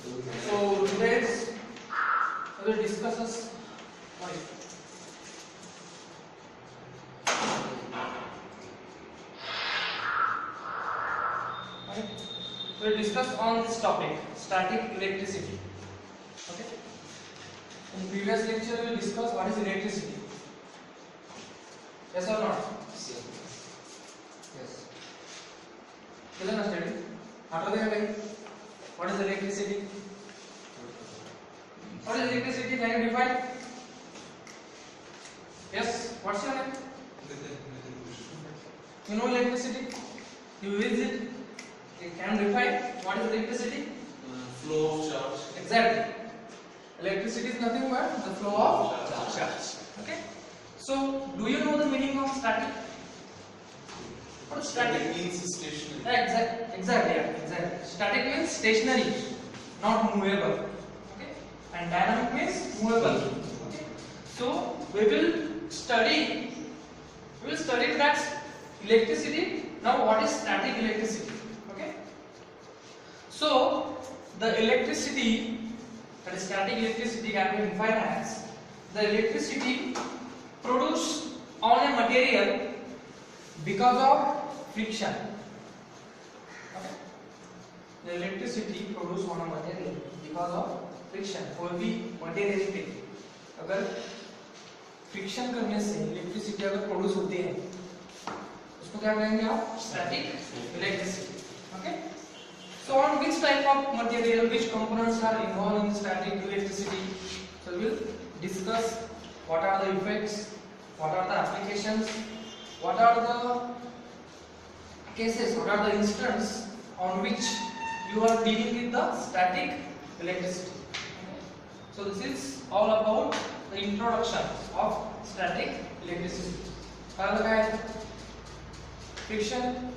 So today's I will discuss us. We will discuss on this topic, static electricity. Okay. In previous lecture we will discuss what is electricity. Yes or not? Yes. Chalo na study. Hata dekha bhai. What is electricity? What is electricity? Can you define? Yes. What's your name? You know electricity? You use it. You can define what is electricity? Flow of charge. Exactly. Electricity is nothing but the flow of charge. Okay. So, do you know the meaning of static? What is static? Static means stationary. Exactly. Static means stationary, not movable. Okay. And dynamic means movable. Okay. So, we will study that electricity. Now, what is static electricity? Okay. So, the electricity, that is static electricity, can be defined as the electricity produced on a material because of friction. Okay. The electricity produced on a material because of friction. कोई भी material पे अगर friction करने से electricity अगर produce होती है उसको क्या कहेंगे आप? Static electricity. Okay. So on which type of material, which components are involved in static electricity? So we will discuss what are the effects, what are the applications, what are the cases, what are the instances on which you are dealing with the static electricity. Okay. So this is all about the introduction of static electricity. Friction.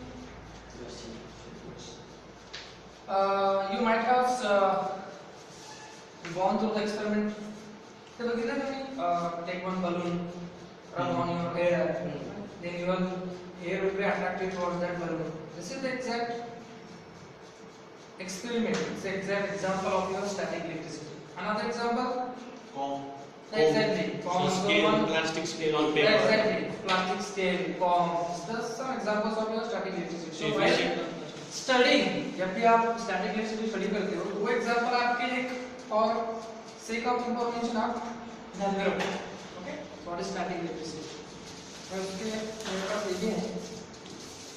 You might have gone through the experiment. Take one balloon, rub on your hair, then your hair will be attracted towards that balloon. This is the exact experiment. It's the exact example of your static electricity. Another example? Comb. Exactly. So scale, plastic scale on paper. Exactly. Plastic scale, comb. These are some examples of your static electricity. So while studying, जब भी आप static electricity study करते हो, तो वो example आपके एक और sake of information आप ध्यान में रखो. Okay? So what is static electricity? तो इसके मेरे पास ये है.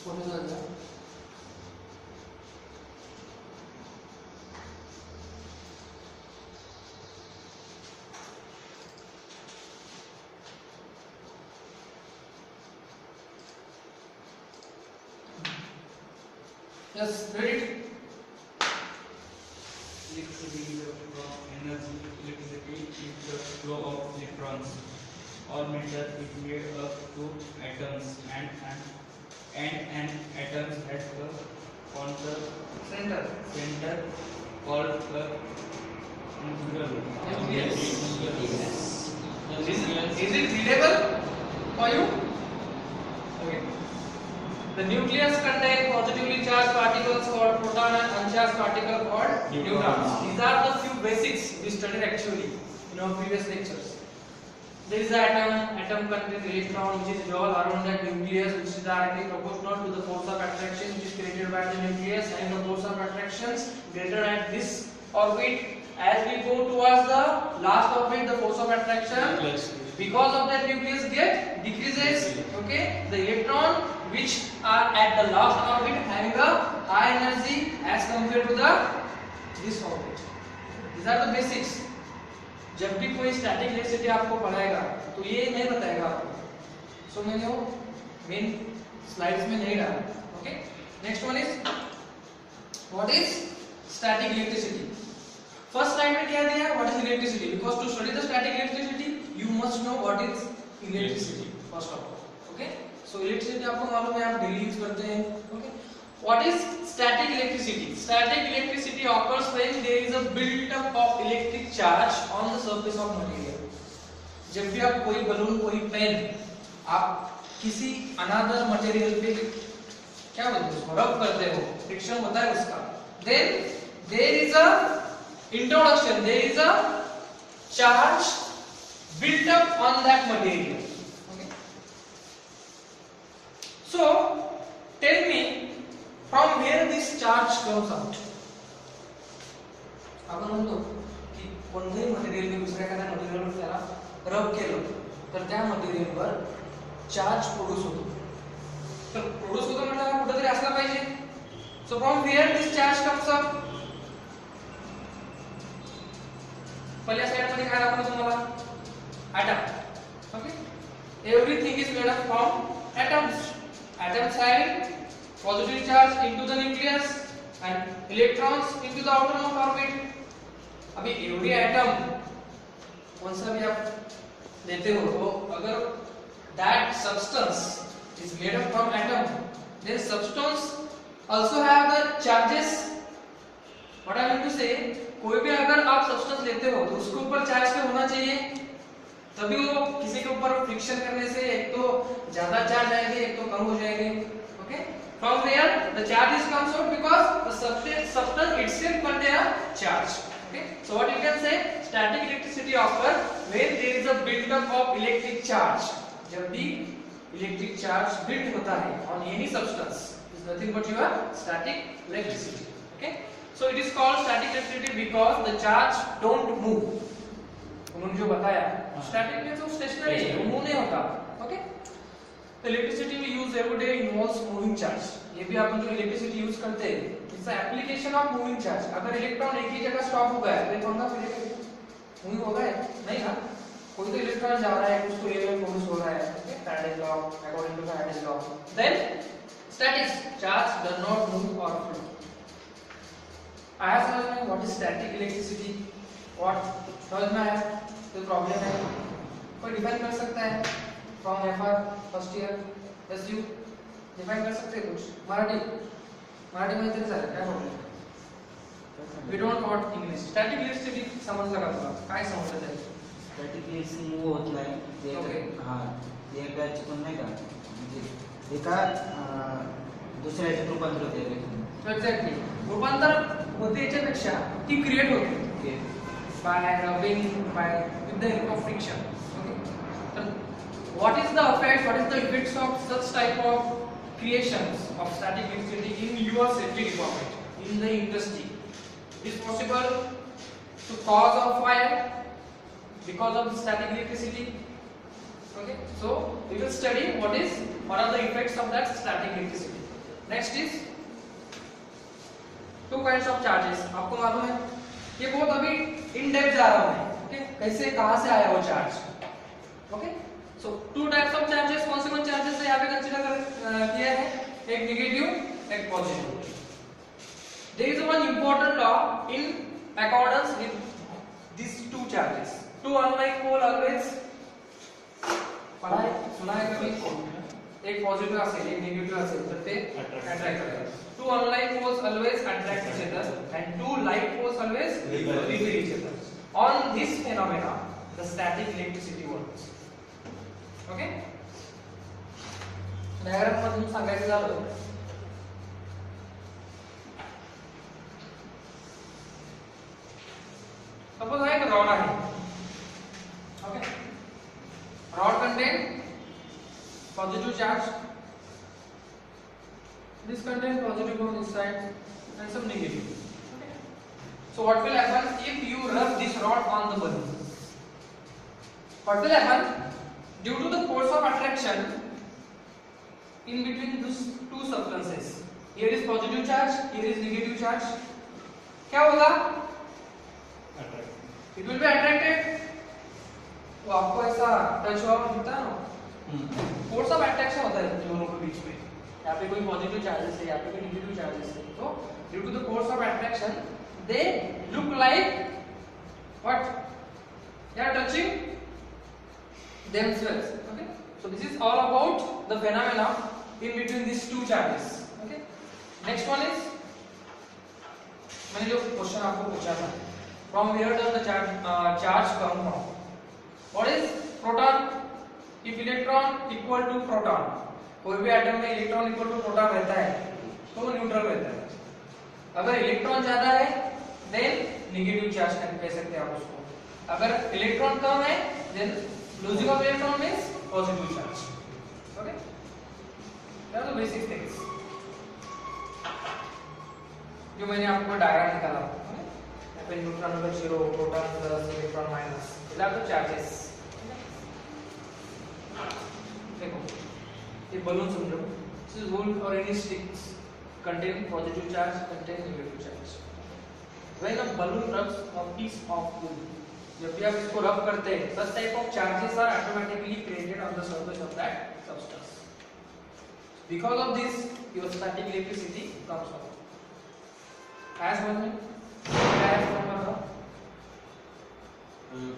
फोटो लग रहा है. Yes, read it. Electricity is energy. Electricity is the flow of electrons or matter is made up to atoms and an atom has a center called the nucleus. Is it readable for you? Okay. The nucleus contains positively charged particles called proton and uncharged particles called neutrons. These are the few basics we studied actually in our previous lectures. There is an atom contains electron which is revolved around that nucleus, which is directly proportional to the force of attraction which is created by the nucleus, and the force of attraction greater at this orbit. As we go towards the last orbit, the force of attraction because of that nucleus get decreases. Okay, the electron which are at the last orbit having a high energy as compared to this orbit. These are the basics. जब भी कोई static electricity आपको पढ़ाएगा तो ये नहीं बताएगा आपको. So मैंने वो main slides में नहीं डाला. Okay. Next one is what is static electricity. First slide में क्या दिया? What is electricity? Because to study the static electricity, you must know what is electricity first of all. Okay? So electricity आपको मालूम है, आप daily use करते हैं. Okay? What is static electricity? Static electricity occurs when there is a build-up of electric charge on the surface of material. जब भी आप कोई balloon, कोई pen, आप किसी another material पे क्या बोलते हो, रब करते हो, friction होता है उसका. Then there is a introduction, there is a charge built up on that material. Okay. So tell me from where this charge comes out. आपण म्हणतो की कोणतेही मटेरियल मी दुसऱ्या एखाद्या मटेरियलवर त्याला रब केलं तर त्या मटेरियलवर चार्ज प्रोड्यूस होतो. तर प्रोड्यूस होतो म्हणजे कुठेतरी असला पाहिजे. So from where this charge comes up. पहिल्या स्लाइड मध्ये काय दाखवलं तुम्हाला? Atom. Okay. Everything is made up from atoms. Atoms have positive charge into the nucleus and electrons into the outermost orbit. अभी एवरी एटम कौन सा भी आप लेते हो तो अगर that substance is made up from atom, then substance also have the charges. What I mean to say, कोई भी अगर आप substance लेते हो तो उसके ऊपर चार्ज क्या होना चाहिए, तभी वो किसी के ऊपर फ्रिक्शन करने से एक तो ज्यादा चार्ज आएंगे एक तो कम हो जाएंगे. Okay. From where the charges comes out because the substance itself contain a charge. Okay. So what you can say, static electricity occur when there is a build up of electric charge. जब भी electric charge built होता है on any substance is nothing but your static electricity. Okay. So it is called static electricity because the charge don't move. उन्होंने जो बताया static में तो stationary है, वो move नहीं होता. Okay. The electricity we use every day involves moving charge. ये भी अपन जो electricity use करते हैं, it's an application of moving charge. अगर इलेक्ट्रॉन एक ही जगह स्टॉप हो गया है, तो कौन सा फिर मूव होगा है? नहीं ना. कोई तो इलेक्ट्रॉन जा रहा है, कुछ तो एयर में प्रोड्यूस हो रहा है. Okay, Faraday's law, according to Faraday's law. Then statics, charge does not move or flow. आया समझ में what is static electricity? What समझ में आया? कोई प्रॉब्लम है? कोई डिफाइन कर सकता है? From FR first year SU define कर सकते हैं कुछ? मराठी में इतने सारे क्या problem? We don't want English. Static electricity समजलं का तुला? काय समजलं त्याचं? स्टॅटिक इलेक्ट्रिसिटी मूव होत नाही ते Okay. हां ते एका चिकून नाही का म्हणजे एका दुसऱ्या ह्याच्यात रूपांतर होते. एक्झॅक्टली. रूपांतर होते याच्यापेक्षा ती क्रिएट होते by rubbing by with the help of friction. Okay. तर what is the effects of such type of creations of static electricity in your safety department in the industry? It is possible to cause a fire because of static electricity. Okay, so we will study what are the effects of that static electricity. Next is two kinds of charges. आपको मालूम है ये बहुत अभी in depth जा रहा है. Okay, कैसे कहां से आया वो charge. Okay. So two types of charges. कौन से चार्जेस है यहाँ पे कंसीडर किया है? एक नेगेटिव एक positive. There is one important law in accordance with these two charges. Two unlike pole always पढ़ा है सुना है कभी? एक पॉजिटिव असेल एक नेगेटिव्ह असेल तर ते अट्रॅक्ट करतात. Two unlike poles always attract each other and two like poles always repel each other. On this phenomena the static electricity works. Okay. Diagram मधून सांगायचं झालं सपोज हा एक रॉड आहे. Okay. Rod contain positive charge. This contain positive on this side and some negative. Okay. So what will happen if you rub this rod on the balloon? What will happen? Due to the force of attraction in between these two substances, here is positive charge, here is negative charge. क्या होगा? It will be attracted. तो आपको ऐसा touch हुआ दिखता है ना? Force of attraction होता है दोनों के बीच में. यहाँ पे कोई पॉजिटिव चार्जेस है, यहाँ पे कोई नेगेटिव चार्जेस है. तो due to the force of attraction they look like what? They are touching themselves. Okay, so this is all about the phenomena in between these two charges. Okay, next one is मैंने जो question आपको पूछा था from where does the charge come from? What is proton? If electron equal to proton, कोई भी atom में electron equal to proton रहता है तो वो न्यूट्रल रहता है. अगर इलेक्ट्रॉन ज्यादा है then नेगेटिव चार्ज कह सकते हैं आप उसको. अगर इलेक्ट्रॉन कम है then losing of electron means positive charge. Okay, that are the basic things जो मैंने आपको डायग्राम निकाला. अपन neutron number 0, proton plus, electron minus, these are the charges. देखो ये balloon समझो, this is wood or any sticks contain positive charge, contain negative charge. When a balloon rubs a piece of wood, जब भी आप इसको रब करते हैं, such type of charges are automatically created on the surface of that substance. Because of this, your static electricity comes out. As one में, as one बताओ.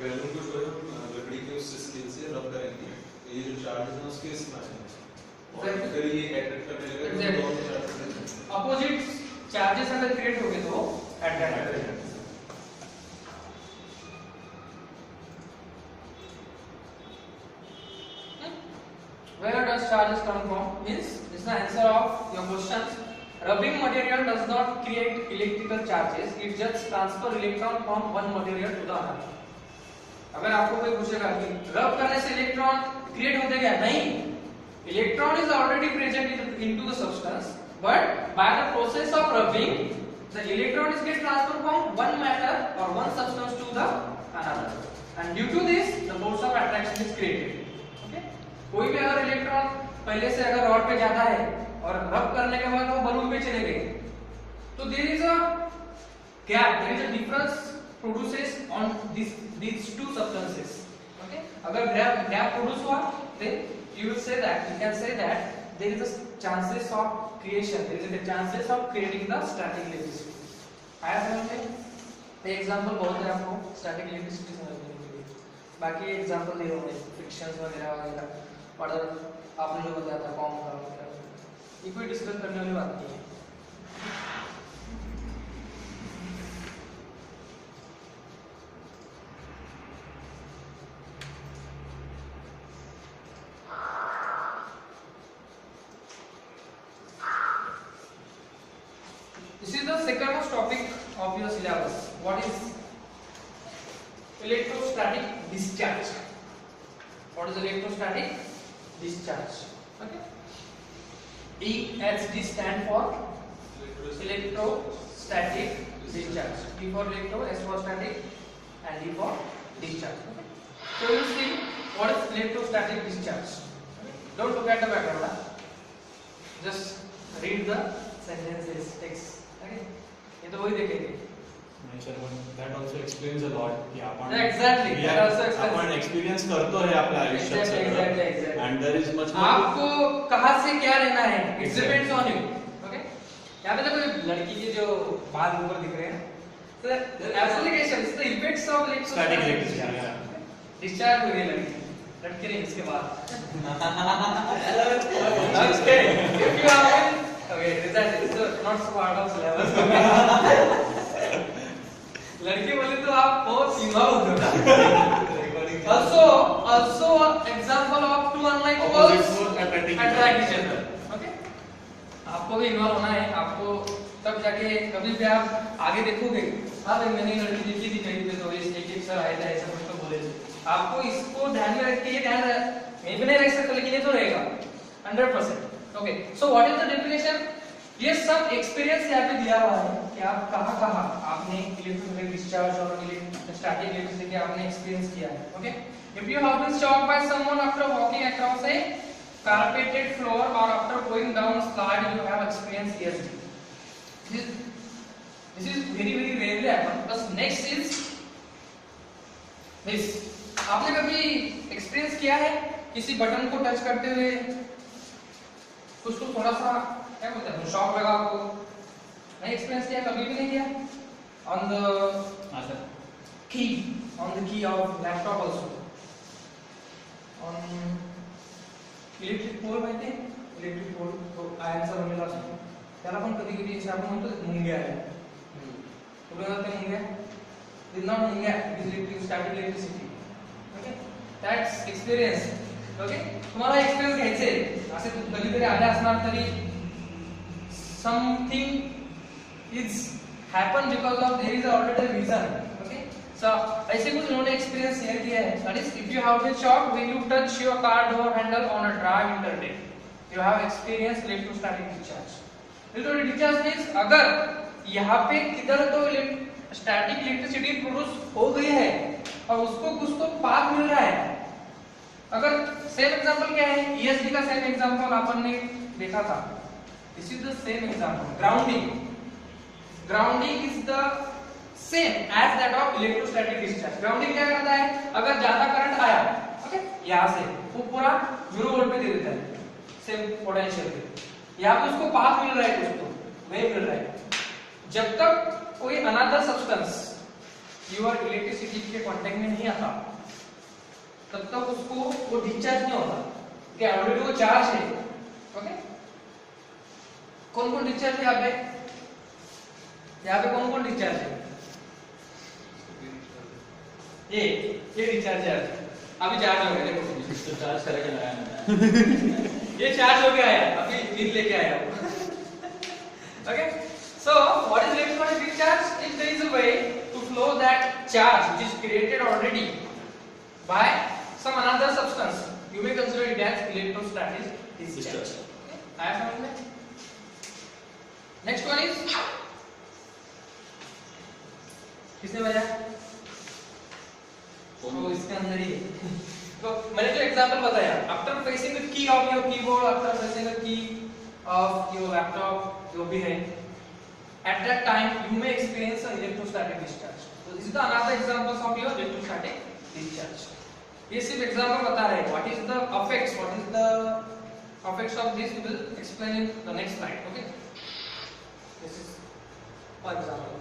Balloon को जो है लकड़ी के उस स्केल से रब करेंगे, ये जो चार्ज है उसके इसमें आएंगे और फिर ये अट्रैक्ट करने लगेगा तो दोनों चार्ज अपोजिट चार्जेस अगर क्रिएट हो गए तो अट्रैक्ट करेगा. Where does charges come from? Means this is the answer of your questions. Rubbing material does not create electrical charges. It just transfer electron from one material to the other. अगर आपको कोई पूछेगा कि रब करने से electron create होते क्या? नहीं, electron is already present into the substance, but by the process of rubbing the electron is get transfer from one matter और one substance to the another, and due to this the force of attraction is created. Okay, कोई भी अगर electron पहले से अगर rod पे जाता है और रब करने के बाद वो बलून पे चले गए, तो there is a gap, there is a difference produces on these two substances. Okay, अगर gap produce हुआ, then you will say that, you can say that there is a chances of creation, there is a chances of creating the static electricity. आया समझ में? ये example बहुत है आपको static electricity समझने के लिए. बाकी एग्जांपल दे रहा हूँ फ्रिक्शंस वगैरह और आपने जो बताया था कॉम का वगैरह, ये कोई डिस्कस करने वाली बात नहीं है. This is the second most topic of your syllabus. What is electrostatic discharge? What is electrostatic discharge? Okay. ESD stand for electrostatic discharge. E for electro, S for static, and D for discharge. Okay. So you see what is electrostatic discharge. Okay. Don't look at the background. Just read the sentences, text. ये तो वही देखेंगे. नहीं sir, that also explains a lot कि आपण exactly that also explains. आपण experience करतो है आपल्या आयुष्यात exactly. and there is much more. आपको कहाँ से क्या लेना है, it depends on you. Okay, यहाँ पे देखो लड़की के जो बाल ऊपर दिख रहे हैं, so the applications, the effects of Static electricity. discharge हो गई लड़की नहीं इसके बाद. Okay, if you are okay, that is not so part of syllabus. लड़की बोले तो आप बहुत इन्वॉल्व हो जाते. Also example of two unlike poles attract each other. Okay, आपको भी इन्वॉल्व होना है. आपको तब जाके कभी भी आप आगे देखोगे, हाँ भाई मैंने लड़की देखी थी कहीं पे तो एक सर आए थे ऐसा कुछ तो बोले थे. आपको इसको ध्यान में रख के ये ध्यान मैं भी नहीं रख सकता लेकिन ये तो रहेगा 100%. Okay, so what is the definition? ये सब एक्सपीरियंस यहाँ पे दिया हुआ है कि आप कहाँ आपने इलेक्ट्रोस्टैटिक डिस्चार्ज और स्टैटिक इलेक्ट्रिसिटी आपने एक्सपीरियंस किया है. Okay, if you have been shocked by someone after walking across a carpeted floor or after going down a slide, you have experienced ESD. This is very rarely happen. But next is this. आपने कभी experience किया है किसी button को touch करते हुए कुछ तो थोड़ा सा क्या बोलते हैं शॉक लगा आपको? नहीं एक्सपीरियंस किया, कभी भी नहीं किया? On the key of laptop also, on electric pole माहिती आहे? इलेक्ट्रिक पोल तो आयनचा बनलेला असतो, त्याला पण कधी कधी आपण म्हणतो मुंग्या आहे. कुठे जाते मुंग्या? इज नॉट मुंग्या, it is electric static electricity. Okay, that's experience. Okay, तुम्हाला एक्सपीरियंस घ्यायचे असे कधीतरी आले असणार तरी something is happen because of there is already a reason. Okay, so ऐसे कुछ उन्होंने एक्सपीरियंस शेयर किया है. That is, if you have been shocked when you touch your car door handle on a dry winter day, you have experienced electrostatic discharge. Electrostatic discharge means अगर यहाँ पे किधर तो स्टैटिक इलेक्ट्रिसिटी प्रोड्यूस हो गई है और उसको कुछ तो पाथ मिल रहा है. अगर सेम एग्जांपल क्या है, ईएसडी का सेम एग्जांपल अपन ने देखा था. This is the same example. Grounding is the same as that of electrostatic discharge. Grounding क्या करता है, अगर ज्यादा करंट आया, ओके, यहां से वो पूरा 0 वोल्ट पे दे देता है सेम पोटेंशियल पे. यहाँ पे उसको पाथ मिल रहा है, कुछ तो वेव मिल रहा है. जब तक कोई अनदर सब्सटेंस योर इलेक्ट्रिसिटी के कांटेक्ट में नहीं आता तब तक उसको वो डिस्चार्ज नहीं होता. कि ऑलरेडी वो चार्ज है. ओके, कौन कौन डिस्चार्ज है यहाँ पे कौन कौन डिस्चार्ज है? ये डिस्चार्ज है. अभी चार्ज हो गया, देखो तो चार्ज करके लगाया. ये चार्ज हो गया है, अभी इन लेके आया. Okay, so what is electrostatic discharge? If there is a way to flow that charge which is created already by some another substance, you may consider it as electrostatic discharge. Okay, आया समझ में? Next one is, किसने बताया? वो इसके अंदर ही है. तो मैंने जो एग्जांपल बताया, after pressing the key of your keyboard, after pressing the key of your laptop जो भी है, at that time you may experience an electrostatic discharge. So this is the another examples of your electrostatic discharge. ये सिर्फ example बता रहे हैं. What is the effects of this we will explain in the next slide. Okay, this is for example.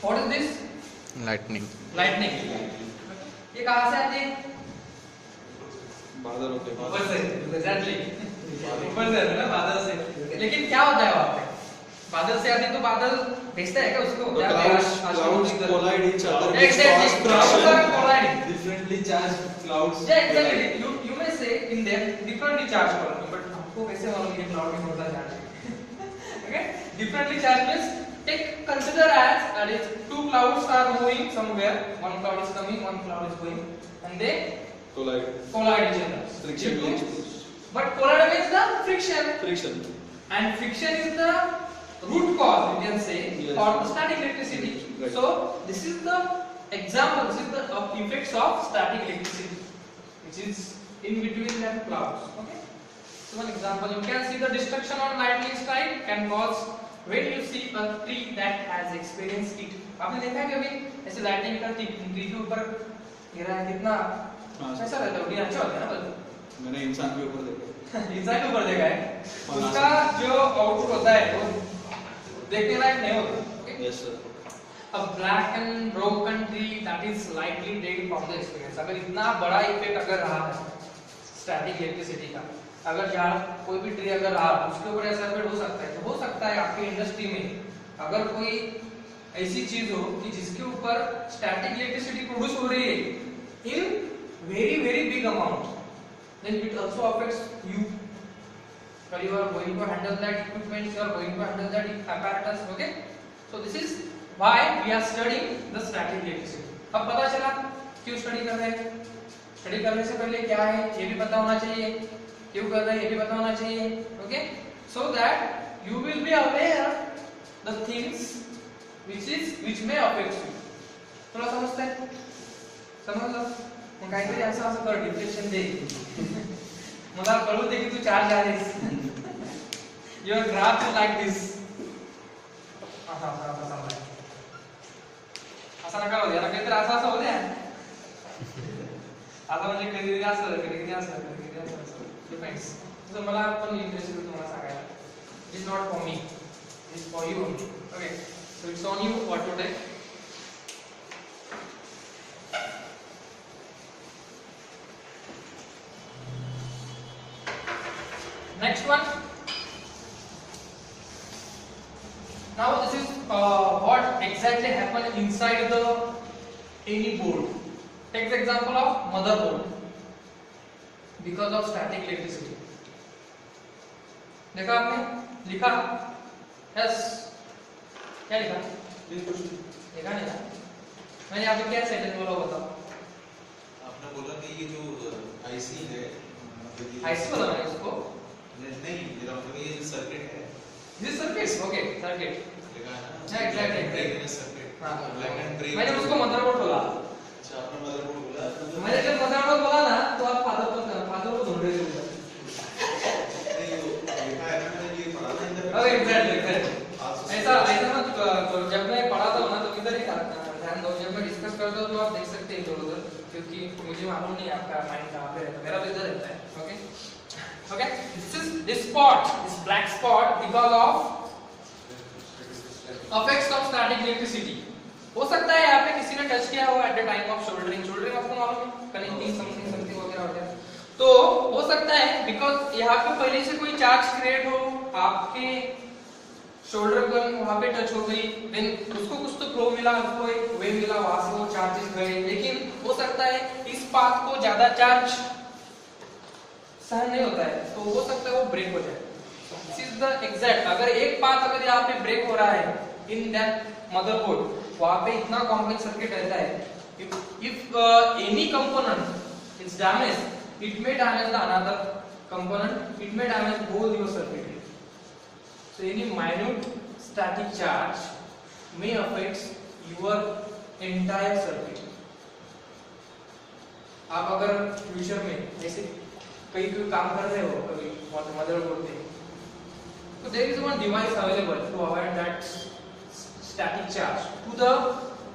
What is this? lightning. ये कहाँ से आती है? बादल होते हैं. ऊपर से. एग्जैक्टली ऊपर से है ना, बादल से. लेकिन क्या होता है वहाँ पे? बादल से आती तो बादल भेजता है क्या उसको? क्या Clouds collide each other. Exactly, clouds are colliding. Differently charged clouds. Yeah, exactly. You may say in them differently charged column, but आपको कैसे मालूम ये cloud में होता charge है? Okay, differently charged means consider as that is two clouds are moving somewhere. One cloud is coming, one cloud is going, and they collide each other. Friction. But collide means the friction. And friction is the root cause, you can say, Yes. for the static electricity. Right. So this is the example. This is the effects of static electricity, which is in between them clouds. Okay. So one example, you can see the destruction on lightning strike can cause when you see a tree that has experienced it. आपने देखा है कभी ऐसे lightning का tree के ऊपर गिरा है, कितना कैसा रहता है? अच्छा होता है ना बल्ब. मैंने इंसान के ऊपर देखा. इंसान के ऊपर देखा है. उसका जो आउटपुट होता है वो देखने लायक नहीं होता. Okay? Yes sir. A black and broken tree that is likely dead from the experience. अगर इतना बड़ा इफेक्ट अगर रहा है स्टैटिक इलेक्ट्रिसिटी का, अगर यार कोई भी ट्री अगर रहा उसके ऊपर ऐसा इफेक्ट हो सकता है, तो हो सकता है आपकी इंडस्ट्री में अगर कोई ऐसी चीज हो कि जिसके ऊपर स्टैटिक इलेक्ट्रिसिटी प्रोड्यूस हो रही है in very big amount, then it also affects you. But you are going to handle that equipment, you are going to handle that apparatus. Okay, so this is why we are studying the static electricity. अब पता चला क्यों study कर रहे हैं. Study करने से पहले क्या है ये भी पता होना चाहिए, क्यों कर रहे हैं ये भी पता होना चाहिए. Okay, so that you will be aware the things which may affect you. थोड़ा समझते हैं? समझ लो. काहीतरी असं कर डिप्रेशन दे. मला कळू दे की तू चार्ज आहेस. Your graph is like this. असं नका होऊ द्या. काहीतरी असं होऊ द्या. आता म्हणजे कधी असं कधी असं डिपेंड्स. तर मला पण इंटरेस्ट तुम्हाला सांगायला. It is not for me. It is for you. Okay. So it's on you what to take. Next one. Now this is what exactly happened inside the any board. Take the example of motherboard. Because of static electricity. देखा आपने? लिखा? Yes. क्या लिखा? कुछ नहीं। देखा नहीं ना? मैंने यहाँ पे क्या सेंटेंस बोला बताओ? आपने बोला कि ये जो आईसी है, आईसी बोला मैंने उसको? नहीं, मेरा मतलब ये जो सर्किट है, दिस सर्किट, ओके सर्किट, लिखा है ना? हाँ, exactly, ब्रेक सर्किट। हाँ। Black and break. मैंने उसको मदरबोर्ड बोला। अच्छा, आपने मदरबोर्ड बोला। मैंने जब मदरबोर्ड बोला ना तो आप फादर को ढूंढ रहे थे। नहीं, वो लिखा है ना, मैंने ये पढ़ा था इधर। ओके एग्जैक्टली आप ऐसा मत जब मैं पढ़ाता हूँ ना तो इधर ही ध्यान दो, जब मैं डिस्कस करता हूँ तो आप देख सकते हैं इधर उधर, क्योंकि मुझे मालूम नहीं आपका माइंड कहाँ पे रहता है, मेरा तो इधर रहता है। Okay okay, this spot, this black spot because of effects of static electricity। हो सकता है यहाँ पे किसी ने टच किया हो at the time of soldering, soldering आपको मालूम है, कनेक्टिंग समथिंग वगैरह वगैरह, तो हो सकता है बिकॉज यहाँ पे पहले से कोई चार्ज क्रिएट हो, आपके शोल्डर गन वहां पे टच हो गई, देन उसको कुछ तो फ्लो मिला, उसको एक वेव मिला, वहां से वो चार्जेस गए, लेकिन हो सकता है इस पाथ को ज्यादा चार्ज सहन नहीं होता है, तो हो सकता है वो ब्रेक हो जाए। दिस इज द एग्जैक्ट, अगर एक पाथ अगर यहाँ पे ब्रेक हो रहा है इन दैट मदरबोर्ड, वहां पे इतना कॉम्प्लेक्स सर्किट रहता है, if any component is damaged, it may damage the another component, it may damage whole your circuit. So any minute static charge may affect your entire circuit. आप अगर future में ऐसे कहीं कोई काम कर रहे हो कभी मदरबोर्ड पे, तो there is one device available to avoid that static charge to the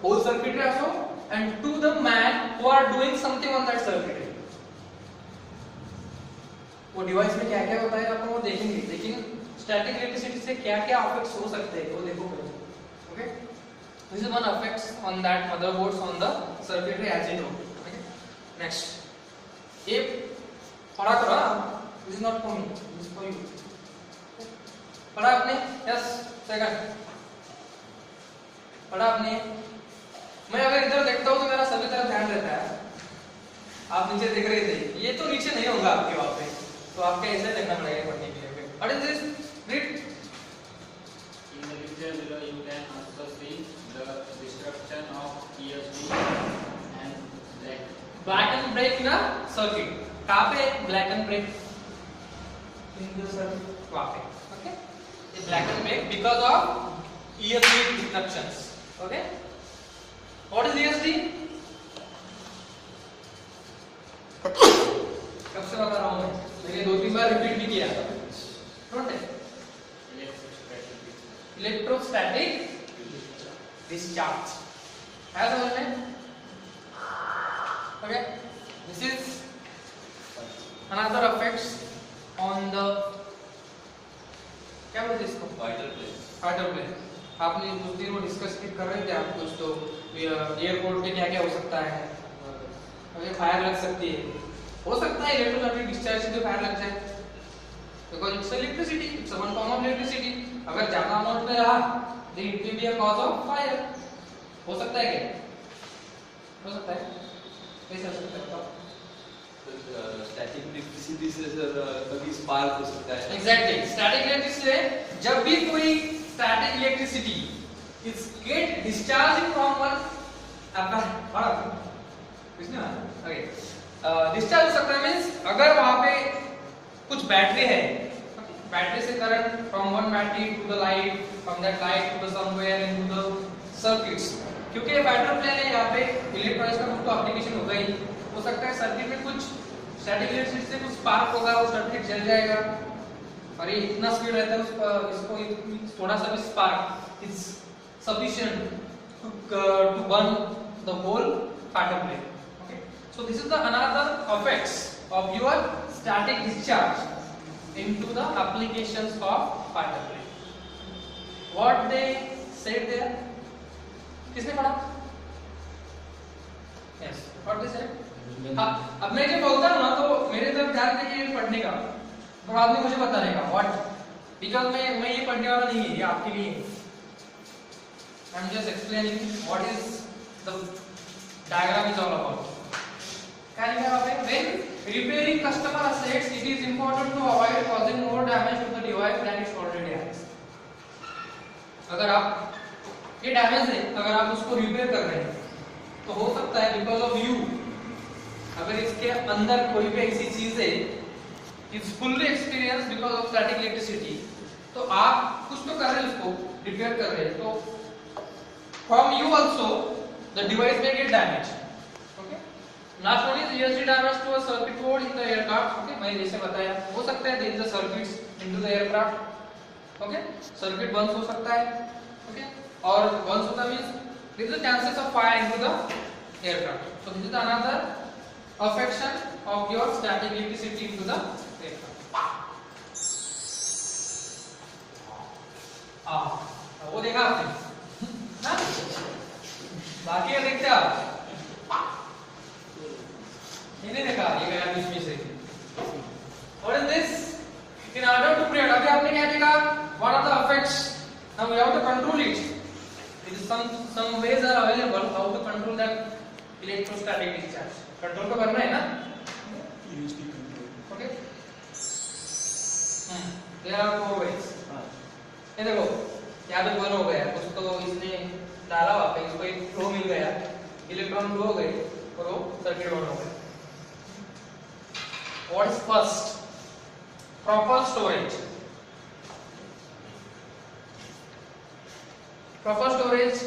whole circuitry also and to the man who are doing something on that circuitry. वो डिवाइस में क्या क्या होता है अपन वो देखेंगे, लेकिन स्टैटिक इलेक्ट्रिसिटी से क्या क्या इफेक्ट्स हो सकते हैं वो देखो पहले। Okay, this is one effects on that motherboards on the circuitry as you know. Okay, next ये पढ़ा करो ना, this is not for me, this is for you. पढ़ा आपने? यस, सेकंड पढ़ा आपने? मैं अगर इधर देखता हूँ तो मेरा सभी तरफ ध्यान रहता है, आप नीचे देख रहे थे, ये तो नीचे नहीं होगा आपके वहां पे, तो आपको ऐसे देखना पड़ेगा पढ़ने के लिए। What is this? Read. In the picture below, you can also see the destruction of ESD and black and break in a circuit। कहाँ पे black and break? In the circuit, वहाँ पे। Okay? ये black and break because of ESD destructions। Okay? What is ESD? कब से बता रहा हूँ मैं? मैंने 2-3 बार रिपीट भी किया। नोट है? Electrostatic discharge. है समझ में? Okay, this is another effects on the क्या बोलते हैं इसको? Vital plane. Vital plane. आपने कुछ दिन वो डिस्कस कर रहे थे आप कुछ, तो एयरपोर्ट पे क्या क्या हो सकता है, अगर फायर लग सकती है, हो सकता है इलेक्ट्रोस्टैटिक डिस्चार्ज से जो फायर लग जाए, because it's electricity, it's one form of electricity. अगर ज्यादा अमाउंट में रहा तो it will be a cause of fire. हो सकता है क्या? हो सकता है, कैसे हो सकता है बताओ? स्टैटिक इलेक्ट्रिसिटी से सर कभी स्पार्क हो सकता है। एग्जैक्टली, स्टैटिक इलेक्ट्रिसिटी से जब भी कोई static electricity is get discharging from one okay, discharge हो सकता है मींस अगर वहां पे कुछ बैटरी है, बैटरी से current from one battery to the light, from that light to the somewhere into the circuits, क्योंकि ये बैटरी प्लेन है, यहाँ पे इलेक्ट्रॉनिक्स का कुछ तो एप्लीकेशन होगा ही, हो सकता है सर्किट में कुछ स्टैटिक इलेक्ट्रिसिटी से कुछ स्पार्क होगा, वो सर्किट जल जाएगा, और ये इतना स्पीड रहता है उसका, इसको थोड़ा सा भी spark is sufficient to burn the whole fire plane. Okay, so this is the another effects of your static discharge into the applications of fire plane. What they said there, किसने पढ़ा? Yes, what they said? हाँ, अब मैं जो बोलता हूँ ना तो मेरे तरफ ध्यान दीजिए पढ़ने का, और बाद में मुझे बताने का व्हाट, बिकॉज मैं ये पढ़ने वाला नहीं है, ये आपके लिए है। I am just explaining what is the diagram is all about. क्या लिखा है वहाँ पे? When repairing customer assets it is important to avoid causing more damage to the device than it's already has. अगर आप ये डैमेज है, अगर आप उसको रिपेयर कर रहे हैं तो हो सकता है बिकॉज ऑफ यू, अगर इसके अंदर कोई भी ऐसी चीज है is fully experience because of static electricity, तो आप कुछ तो कर रहे हैं उसको रिपेयर कर रहे हैं, तो from you also the device may get damaged. Okay, not only is ESD damage to a circuit board in the aircraft. Okay, मैंने जैसे बताया हो सकता है there is a circuits into the aircraft. Okay, circuit burns हो सकता है. Okay, और burns होता means there is a chances of fire into the aircraft. So this is another affection of your static electricity into the aircraft. वो देखा आपने ना, बाकी ये देखते आप ये नहीं देखा, ये गया बीच में से. What is this? In order to create, अभी आपने क्या देखा? What are the effects? Now we have to control it. There is some ways are available how to control that electrostatic discharge. Control तो करना है ना? Okay. There are 4 ways. ये देखो यहाँ पे बर्न हो गया, कुछ तो इसने डाला वहाँ पे, इसको एक फ्लो मिल गया, इलेक्ट्रॉन फ्लो हो गए और वो सर्किट बर्न हो गया. What is first? Proper storage. Proper storage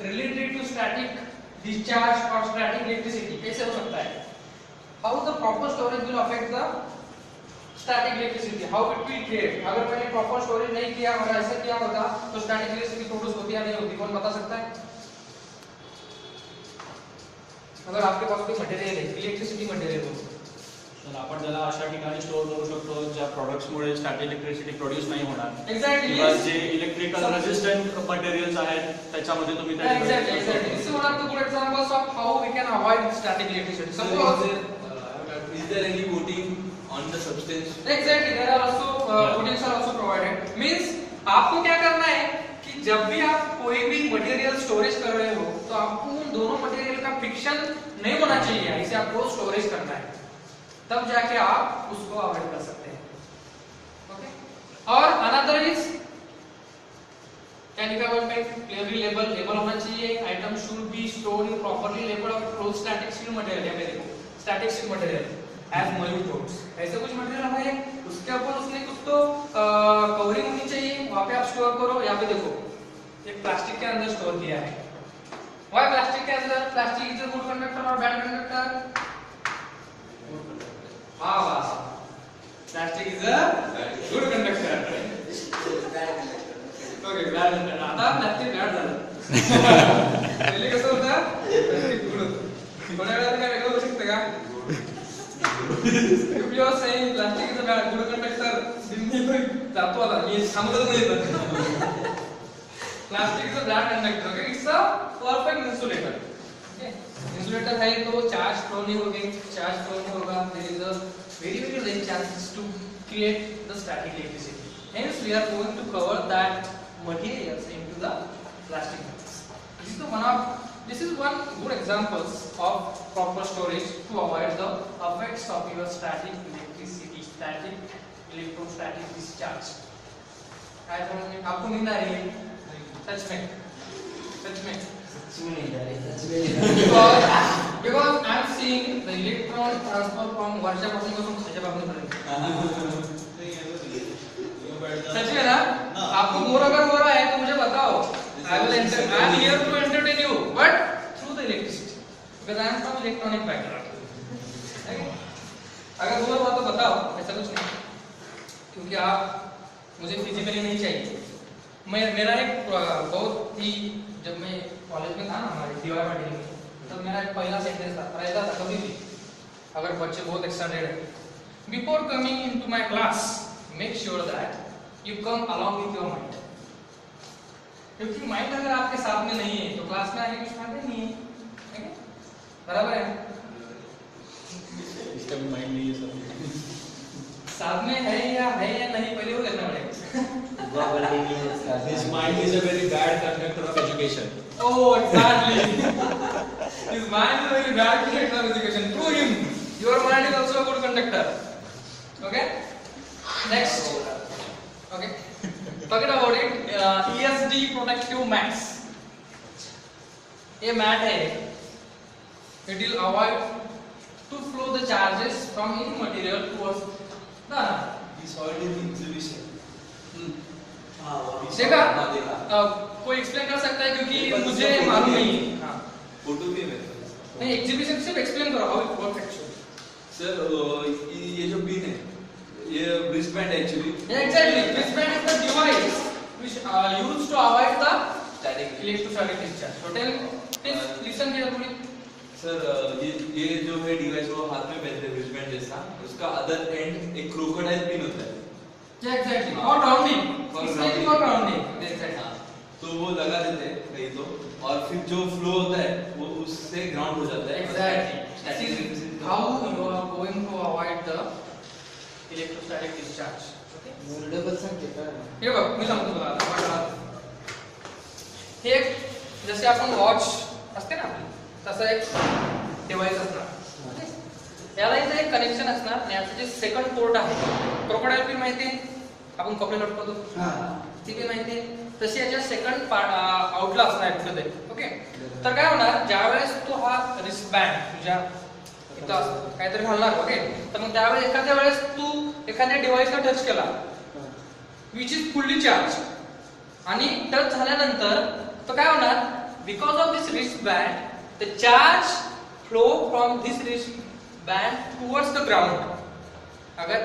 related to static discharge or static electricity. कैसे हो सकता है? How the proper storage will affect the static electricity? How it will create? अगर मैंने proper storage नहीं किया और ऐसा किया होता तो static electricity प्रोड्यूस होती या नहीं होती, कौन बता सकता है? अगर आपके पास कोई मटेरियल है, इलेक्ट्रिसिटी मटेरियल हो, तर आपण त्याला अशा ठिकाणी स्टोअर करू शकतो ज्या प्रॉडक्ट्समुळे स्टॅटिक इलेक्ट्रिसिटी प्रोड्यूस नाही होणार. Exactly. किंवा जे इलेक्ट्रिकल रेजिस्टंट मटेरियल्स आहेत त्याच्यामध्ये तुम्ही त्या Exactly. This is one of the good examples of how we can avoid static electricity. Suppose Is there any coating on the substance? exactly there are also coatings are also provided. Means आपको क्या करना है कि जब भी आप कोई भी मटेरियल स्टोरेज कर रहे हो तो आपको उन दोनों मटेरियल का फ्रिक्शन नहीं होना चाहिए, इसे आपको स्टोरेज करना है, तब जाके आप उसको अवॉइड कर सकते हैं. ओके. और अनदर इज क्या लिखा हुआ है? क्लियरली लेबल होना चाहिए. Item should be stored in properly label और क्लोज स्टैटिक स्टील मटेरियल. या देखो स्टैटिक स्टील मटेरियल एज मयूर टोल्स, ऐसे कुछ मटेरियल हमारे उसके ऊपर उसने कुछ तो कवरिंग होनी चाहिए, वहां पे आप स्टोर करो. यहाँ पे देखो एक प्लास्टिक के अंदर स्टोर किया है. व्हाई प्लास्टिक के अंदर? Plastic is a good conductor और बैड कंडक्टर? वाह वाह, plastic is a good conductor. Okay, bad conductor. आता प्लास्टिक बॅड झालं. पहिले कसं होतं? प्लास्टिक गुड होतं. थोड्या वेळात काय वेगळं होऊ शकतं का? If you are saying plastic is a bad good conductor, then जातो आता मी सांगतच नाही तर. Plastic is a bad conductor. Okay, it's a perfect insulator. Okay, insulator है तो charge flow नहीं होगी, charge flow नहीं होगा. There is a very less chances to create the static electricity. Hence, we are going to cover that materials into the plastic bags. This is one good examples of proper storage to avoid the effects of your static electricity, static electrostatic discharge. आपको नींद आ रही है? सच में? Because I am seeing the electron transfer from वर्षापासून खाच्यापासून सच में ना? आपको bore अगर हो रहा है तो मुझे बताओ. I am here to entertain you, but through the electricity, because I am from electronic background. अगर बोर हुआ तो बताओ, ऐसा कुछ नहीं, क्योंकि आप मुझे फिजिकली नहीं चाहिए. मेरा एक बहुत ही, जब मैं कॉलेज में था ना हमारे दीवार पार्टी में, तब मेरा एक पहला सेंटेंस रहता था कभी भी अगर बच्चे बहुत एक्साइटेड है, before coming into my class make sure that you come along with your mind. क्योंकि माइंड अगर आपके साथ में नहीं है तो क्लास में आने की कुछ फायदा नहीं है. बराबर है? इसका भी माइंड नहीं है सर. साथ में है या नहीं पहले वो करना पड़ेगा. His mind is a very bad conductor of education. Oh, exactly. His mind is a very bad conductor of education. Through him, your mind is also a good conductor. Okay. Next. Okay. Talking about it, ESD Protective Max. ये mat है, it will avoid to flow the charges from any material towards the We saw it in the exhibition. देखा? हाँ, देखा। कोई explain कर सकता है क्योंकि पर मुझे इसका मालूम photo भी नहीं। है। हाँ फोटो भी है मेरे पास। नहीं, एग्जीबिशन सिर्फ एक्सप्लेन करो how it work actually. Sir ये जो पिन है ये wrist band actually Exactly, wristband is the device which used to avoid the static electrostatic discharge. So tell, please listen carefully. Sir ये जो है डिवाइस वो हाथ में पहनते हैं wrist band जैसा उसका अदर एंड एक क्रोकोडाइल पिन होता है Yeah, exactly. For grounding. For It's grounding. for grounding. Exactly. हाँ, तो वो लगा देते हैं कहीं तो और फिर जो फ्लो होता है वो उससे ग्राउंड हो जाता है Exactly. Static This is electricity- how you are going to avoid the electrostatic discharge. Okay. Double सांगते का हे बघ, मी सांगतो तुला आता, बघा. हे एक जसे आपण वॉच असते ना आपली, तसं एक डिव्हाइस असणार. याला इथे एक कनेक्शन असणार आणि याचं जे सेकंड पोर्ट आहे, क्रोकोडाइल पिन माहिती आहे, आपण कपडे लटकवतो ती पिन माहिती आहे, तशी याच्या सेकंड आउटला असणार कुठेतरी. ओके, तर काय होणार, ज्यावेळेस तो हा रिस्ट बँड तुझ्या इथं काहीतरी घालणार, ओके, तर मग त्यावेळेस एखाद्या वेळेस तू एखाद्या डिव्हाइसला टच केला विच इज फुल्ली चार्ज आणि टच झाल्यानंतर तो काय होणार, because of this wrist band the charge flow from this wrist band towards the ground. अगर